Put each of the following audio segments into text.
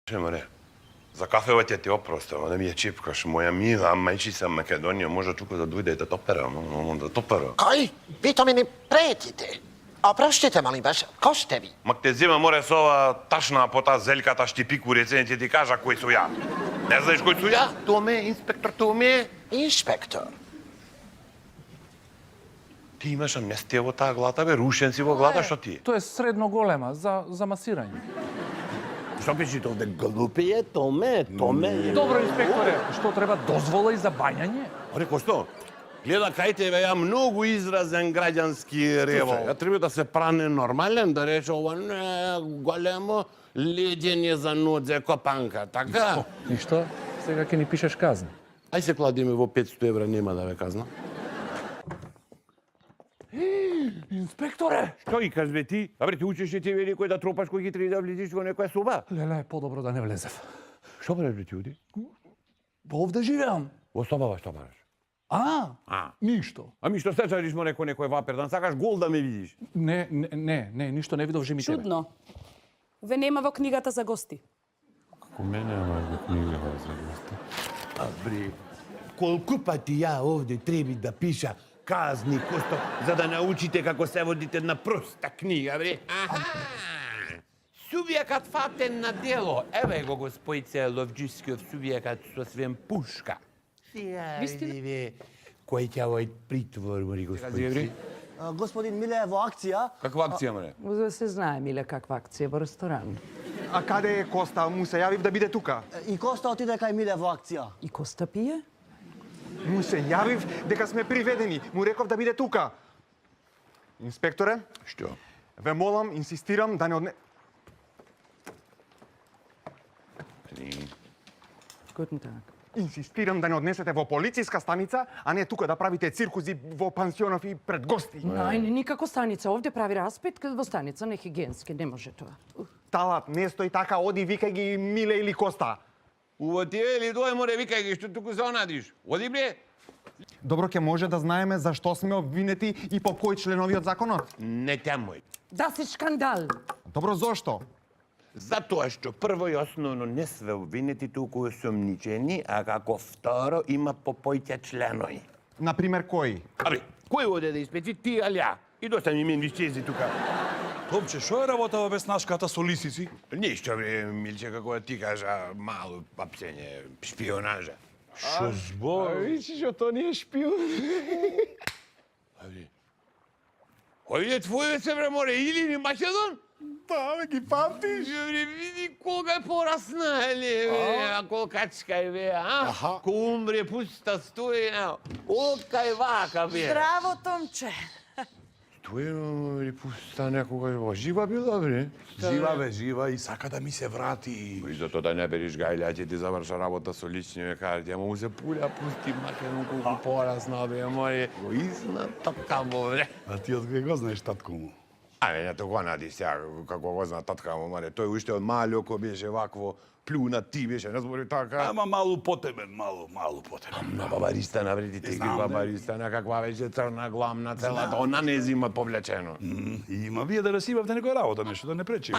Море, за кафева ќе ти опростам, не ми ја чипкаш, моја мила мајчица Македонија може тука да дојде и да топера, да топера. Кој? Ви то ми не претите. Опроштите, молим вас, кој сте ви? Мак те зема море со ова ташна пота зельката штипику реценци ти кажа кој су ја. Не знаеш кој су ја? Томе, инспектор Томе. Инспектор. Ти имаш амнестија во таа глата, бе, рушен си во глата, што ти? Тоа е средно голема за масирање. Што пишете овде? Глупие, Томе. Добро, инспекторе, што треба дозвола и за бањање? Реко што? Гледа кај тебе ја многу изразен граѓански револ. Ја треба да се пране нормален, да рече ова не големо леѓење за нодзе копанка, така? Ништо, сега ќе ни пишеш казна. Ај се кладиме во 500 евра, нема да ве казна. Инспекторе! Што ги кажеш бе ти? Абре, ти учеше ти некој да тропаш кој ги треба да влезеш во некоја соба? Леле, подобро да не влезев. Што правиш бе ти оди? Овде живеам. Во собава што правиш? Ништо. Ами што се чариш мо некој вапер, да сакаш гол да ме видиш? Не, ништо не видов жими тебе. Чудно. Ве нема во книгата за гости. Како мене ама во книгата за гости. Абре, колку пати ја овде треби да пиша казни косто за да научите како се водите на проста книга, бре? Субјекат фатен на дело. Еве го господице Ловџискиов субјекат со свен пушка. Вистина? Вистина? Кој ќе овој притвор, мори господице? Господин Миле е во акција. Каква акција, море? За се знае, Миле, каква акција во ресторан. А каде е Коста? Му се јавив да биде тука. И Коста отиде кај Миле во акција. И Коста пие? Му се јавив дека сме приведени. Му реков да биде тука. Инспекторе, Што? ве молам, инсистирам да не одне... Guten Tag. Инсистирам да не однесете во полициска станица, а не тука да правите циркузи во пансионов и пред гости. Нај, никако станица. Овде прави распит во станица, не хигиенски, не може тоа. Талат, не стои така, оди викај ги Миле или Коста. Уво ти е ли дој, море, викај ги, што туку се онадиш? Оди, бре? Добро, ќе може да знаеме зашто сме обвинети и по кој члenoви од законот. Не темој. Да се шкандал! Добро, зошто? Затоа што прво и основно не све обвинети туку осомничени, а како второ има по појќа членови. Например, кој? Абе, кој оде да испечи ти, али ја? И доста ми мен вишчези тука. Топче, што е работава без нашката со лисици? Ништо, бре, Милче, како да ти кажа, мало папсење, шпионажа. Што збор? Вичи, што то не е шпион. Абе, кој е твоје се, бре, море, или ни Македон? Да, бе, ги памтиш? Бре, види кога е порасна, ели, бре, а колкачка е, бе, а? Ко умре, пуста стои, олкај вака, бе. Здраво, Томче. Тој е пуста некога, жива била, бре. Жива бе, жива и сака да ми се врати. И зато да не бериш гајлја, ќе ти заврша работа со лични карти, ама му се пуля, пусти Македон колку порасна, бе, море. Гоизна татка, бре. А ти од кај го знаеш татко му? Абе, не тоа нади сега, како го зна татка му, маре. Тој уште од малјоко беше вакво, плюна ти беше, не збори така. Ама малу потебен, малу потебен. На бабариста навредите ги бабариста, на каква беше црна гламна целата, она не зима повлечено. Има вие да расивавте некоја работа, нешто да не пречи.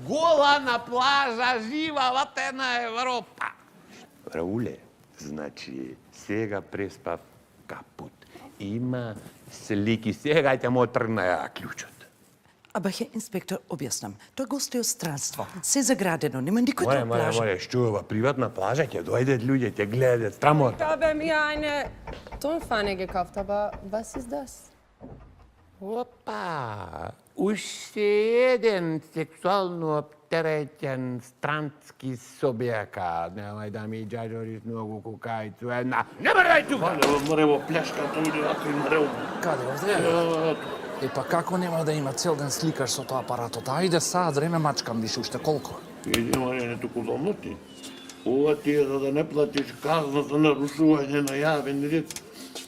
Гола на плажа, жива ватена Европа. Рауле, значи, сега преспав капут. Има слики, сега ќе му тргна ја клучот. Aber Herr Inspektor, objašnjam. To je gostostranstvo. Sve заградено, нема никој тоа плажа. Море, што ова приватна плажа, ќе дојдат луѓе, ќе гледат, страмота. Da bei mir eine Tonpfanne gekauft, aber was ist das? Опа! Уште еден сексуално оптеретен странски собјека. Немај да ми џаџориш многу кукајцу. Не мрдај тука! Море во плешката уди ако има рел. Каде овде? Е, па како нема да има цел ден сликар со тоа апаратот? Ајде сад време мачкам више, уште колку? Иди, море, не туку замоти. Ова ти е за да не платиш казна за нарушување на јавен ред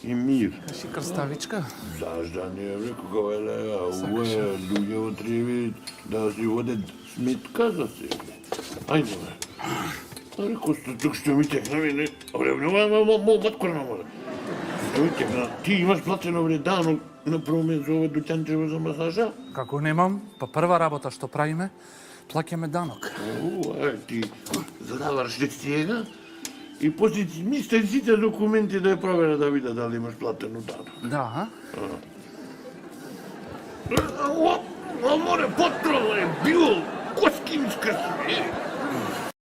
и мир. Си крставичка? Зашда не е кога велеа, уе, луѓе отриви да си водят сметка за себе. Ајде, бе. Реко сте тук што ми текна, мене. Абре, маткорна, море. Што ми текна, ти имаш платено вредано на промен за овој дуќанчево за масажа? Како немам, па прва работа што правиме, Плаќаме данок. Ти заврши сега и после ти мислеј сите документи да ја проверя да види дали имаш платено данок. Да, Море, потроле, бил, коскинска си.